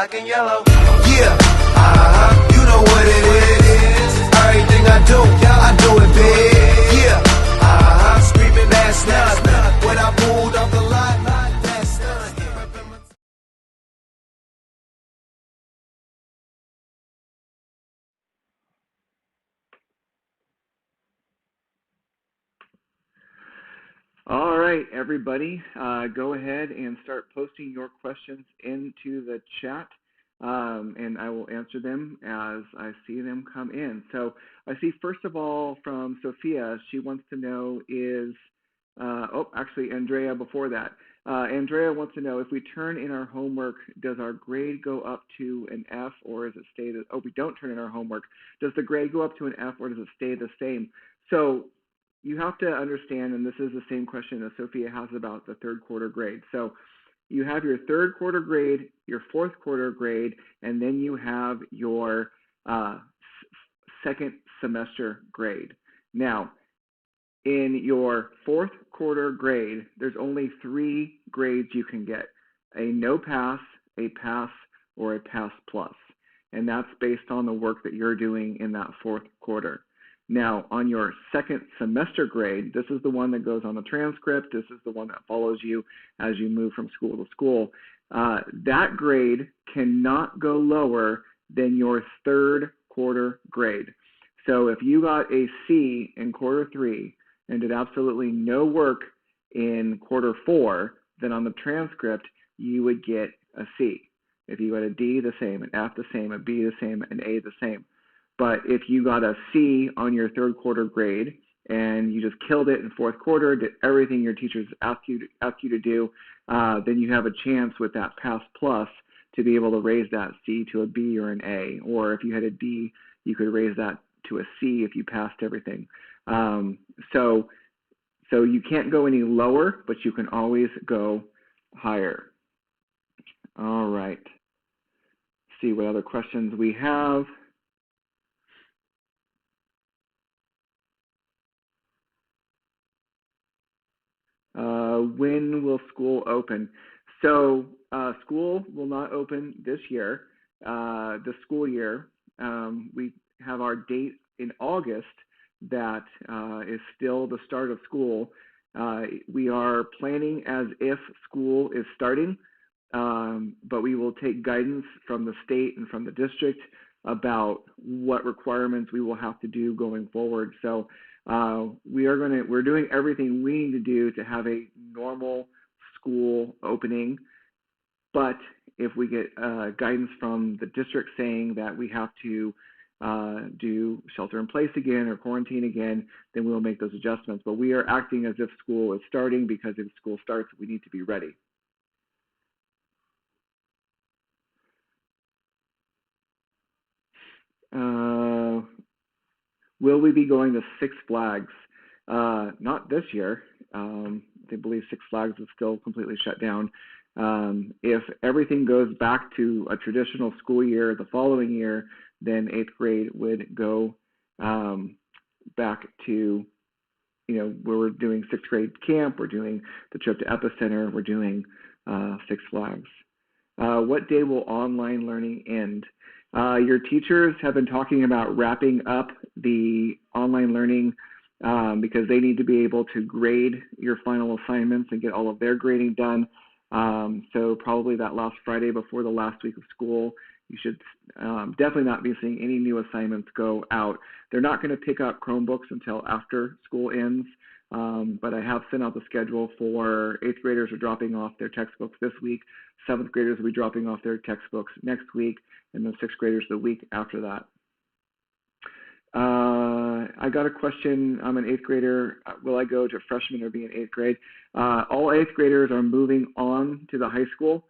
black and yellow. Yeah, you know what it is. Everything I do it big. Yeah, screaming that's nothing. When I pulled off the lot, that's nothing. All right, everybody, go ahead and start posting your questions into the chat, and I will answer them as I see them come in. So I see, first of all, from Sophia, she wants to know is, actually, Andrea before that. Andrea wants to know, if we turn in our homework, does our grade go up to an F, or does it stay we don't turn in our homework. Does the grade go up to an F, or does it stay the same? So you have to understand, and this is the same question that Sophia has about the third quarter grade. So you have your third quarter grade, your fourth quarter grade, and then you have your second semester grade. Now, in your fourth quarter grade, there's only 3 grades you can get: a no pass, a pass, or a pass plus. And that's based on the work that you're doing in that fourth quarter. Now, on your second semester grade, this is the one that goes on the transcript. This is the one that follows you as you move from school to school. That grade cannot go lower than your third quarter grade. So if you got a C in quarter 3 and did absolutely no work in quarter 4, then on the transcript, you would get a C. If you got a D, the same, an F, the same, a B, the same, an A, the same. But if you got a C on your third quarter grade and you just killed it in fourth quarter, did everything your teachers asked you to do, then you have a chance with that pass plus to be able to raise that C to a B or an A. Or if you had a D, you could raise that to a C if you passed everything. So you can't go any lower, but you can always go higher. All right. See what other questions we have. When will school open? So school will not open this year, the school year. We have our date in August that is still the start of school. We are planning as if school is starting, but we will take guidance from the state and from the district about what requirements we will have to do going forward. So we're doing everything we need to do to have a normal school opening. But if we get guidance from the district saying that we have to do shelter in place again or quarantine again, then we'll make those adjustments. But we are acting as if school is starting, because if school starts, we need to be ready. Will we be going to Six Flags? Not this year. They believe Six Flags is still completely shut down. If everything goes back to a traditional school year the following year, then 8th grade would go back to, where we're doing 6th grade camp, we're doing the trip to Epicenter, we're doing Six Flags. What day will online learning end? Your teachers have been talking about wrapping up the online learning because they need to be able to grade your final assignments and get all of their grading done. So probably that last Friday before the last week of school, you should definitely not be seeing any new assignments go out. They're not going to pick up Chromebooks until after school ends, but I have sent out the schedule for 8th graders are dropping off their textbooks this week, 7th graders will be dropping off their textbooks next week, and then 6th graders the week after that. I got a question. I'm an 8th grader. Will I go to freshman or be in 8th grade? All 8th graders are moving on to the high school,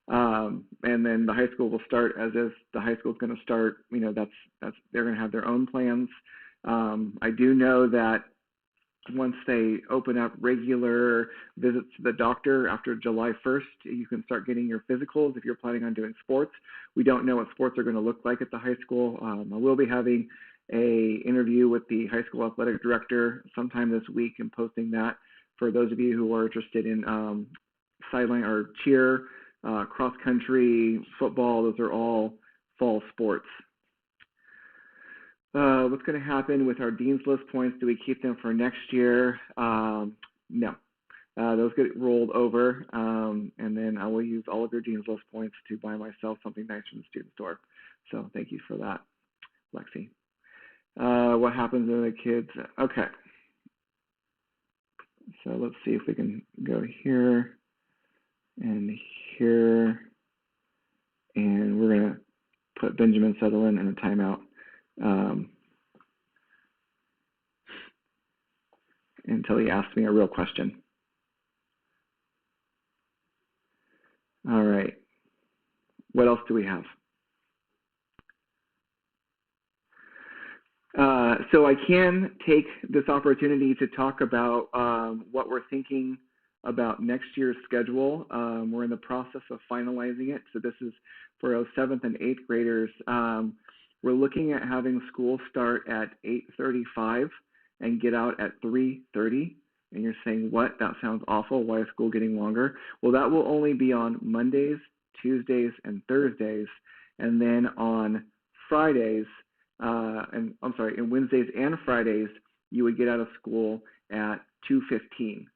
and then the high school will start as if the high school is going to start. They're going to have their own plans. I do know that once they open up regular visits to the doctor after July 1st, you can start getting your physicals if you're planning on doing sports. We don't know what sports are going to look like at the high school. I will be having an interview with the high school athletic director sometime this week and posting that for those of you who are interested in sideline or cheer, cross country, football, those are all fall sports. What's going to happen with our Dean's List points? Do we keep them for next year? No. Those get rolled over, and then I will use all of your Dean's List points to buy myself something nice from the student store. So thank you for that, Lexi. What happens to the kids? Okay. So let's see if we can go here and here. And we're going to put Benjamin Sutherland in a timeout. Until he asks me a real question. All right. What else do we have? So I can take this opportunity to talk about what we're thinking about next year's schedule. We're in the process of finalizing it. So this is for our 7th and 8th graders. We're looking at having school start at 8:35 and get out at 3:30. And you're saying, what? That sounds awful. Why is school getting longer? Well, that will only be on Mondays, Tuesdays, and Thursdays. And then on Fridays, and Wednesdays and Fridays, you would get out of school at 2:15.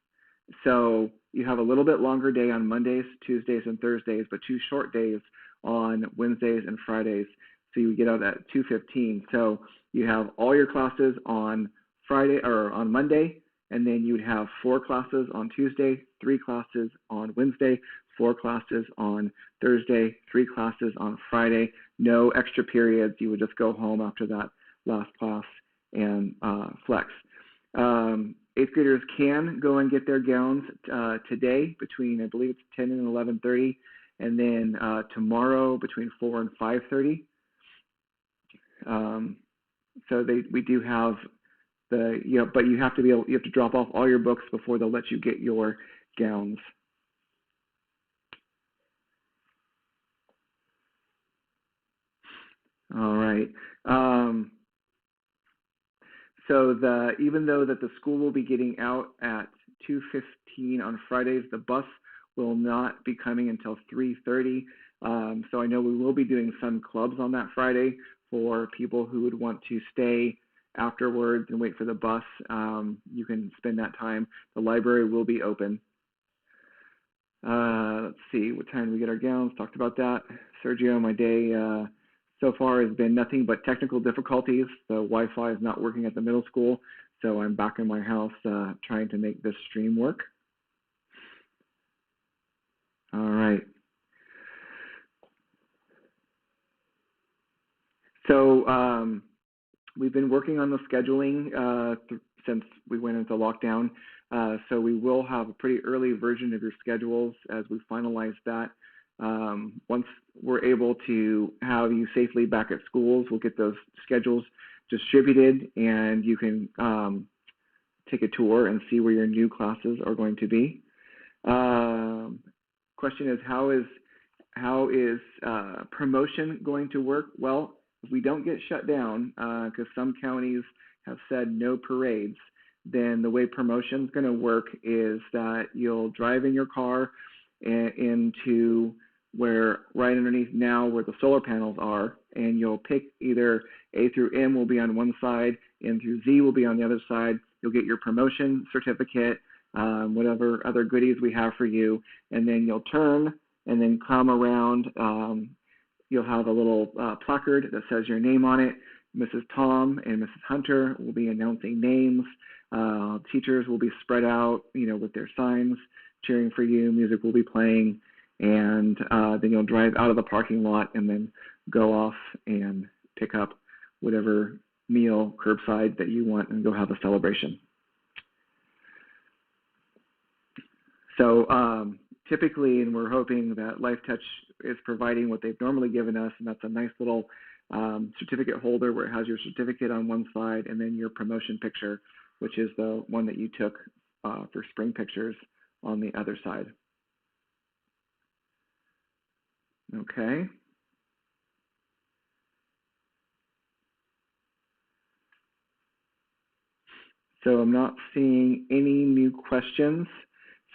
So you have a little bit longer day on Mondays, Tuesdays, and Thursdays, but 2 short days on Wednesdays and Fridays. So you would get out at 2:15. So you have all your classes on Friday or on Monday, and then you would have 4 classes on Tuesday, 3 classes on Wednesday, 4 classes on Thursday, 3 classes on Friday. No extra periods. You would just go home after that last class and flex. 8th graders can go and get their gowns today between, I believe it's 10 and 11:30, and then tomorrow between 4 and 5:30. So we do have but you have to drop off all your books before they'll let you get your gowns. All right. So even though that the school will be getting out at 2:15 on Fridays, the bus will not be coming until 3:30. So I know we will be doing some clubs on that Friday for people who would want to stay afterwards and wait for the bus. You can spend that time. The library will be open. Let's see, what time do we get our gowns? Talked about that. Sergio, my day so far has been nothing but technical difficulties. The Wi-Fi is not working at the middle school, so I'm back in my house trying to make this stream work. All right. So we've been working on the scheduling since we went into lockdown. So we will have a pretty early version of your schedules as we finalize that. Once we're able to have you safely back at schools, we'll get those schedules distributed, and you can take a tour and see where your new classes are going to be. Question is, how is promotion going to work? Well, if we don't get shut down, because some counties have said no parades, then the way promotion is going to work is that you'll drive in your car into where right underneath now where the solar panels are, and you'll pick either A through M will be on one side, N through Z will be on the other side. You'll get your promotion certificate, whatever other goodies we have for you, and then you'll turn and then come around. You'll have a little placard that says your name on it. Mrs. Tom and Mrs. Hunter will be announcing names. Teachers will be spread out, with their signs, cheering for you. Music will be playing, and then you'll drive out of the parking lot and then go off and pick up whatever meal curbside that you want and go have a celebration. So typically, and we're hoping that Life Touch is providing what they've normally given us, and that's a nice little certificate holder where it has your certificate on one side and then your promotion picture, which is the one that you took for spring pictures, on the other side. Okay. So I'm not seeing any new questions.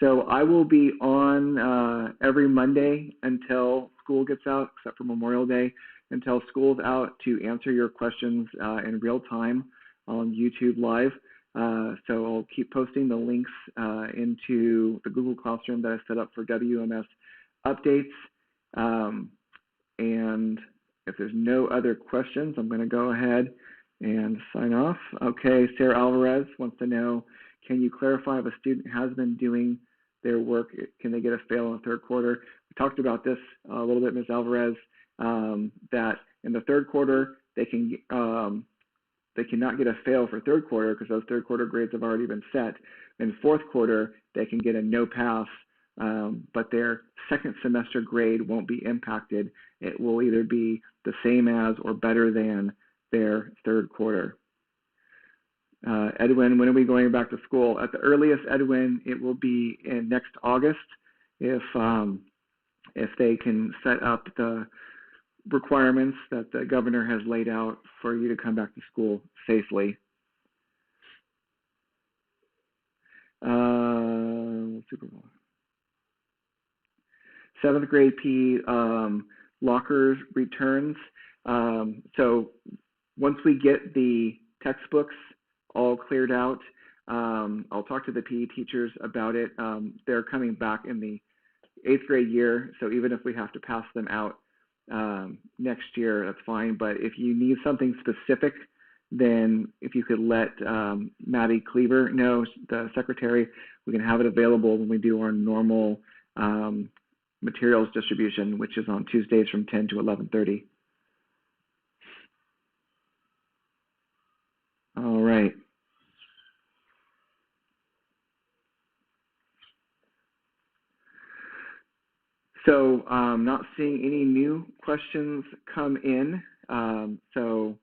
So I will be on every Monday until school gets out, except for Memorial Day, until school's out to answer your questions in real time on YouTube Live. So I'll keep posting the links into the Google Classroom that I set up for WMS updates. And if there's no other questions, I'm going to go ahead and sign off. Okay, Sarah Alvarez wants to know, can you clarify if a student has been doing their work, can they get a fail in the third quarter? We talked about this a little bit, Ms. Alvarez, that in the third quarter, they cannot get a fail for third quarter because those third quarter grades have already been set. In fourth quarter, they can get a no pass, but their second semester grade won't be impacted. It will either be the same as or better than their third quarter. Edwin, when are we going back to school? At the earliest, Edwin, it will be in next August if they can set up the requirements that the governor has laid out for you to come back to school safely. Super Bowl. 7th grade P lockers returns. So once we get the textbooks all cleared out, I'll talk to the PE teachers about it. They're coming back in the 8th grade year, so even if we have to pass them out next year, that's fine. But if you need something specific, then if you could let Maddie Cleaver know, the secretary, we can have it available when we do our normal materials distribution, which is on Tuesdays from 10 to 11:30. All right. So I'm not seeing any new questions come in. So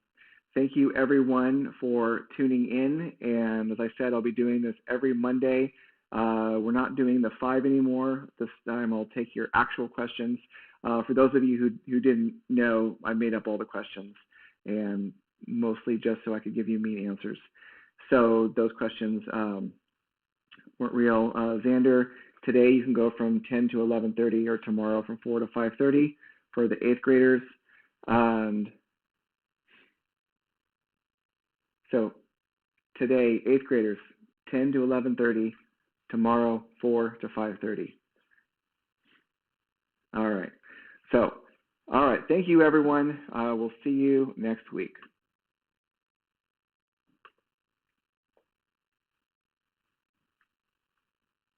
thank you everyone for tuning in. And as I said, I'll be doing this every Monday. We're not doing the 5 anymore. This time I'll take your actual questions. For those of you who didn't know, I made up all the questions, and mostly just so I could give you mean answers. So those questions weren't real. Xander, today you can go from 10 to 11:30, or tomorrow from 4 to 5:30 for the 8th graders. And so today, 8th graders, 10 to 11:30, tomorrow 4 to 5:30. All right. So, all right. Thank you, everyone. We'll see you next week.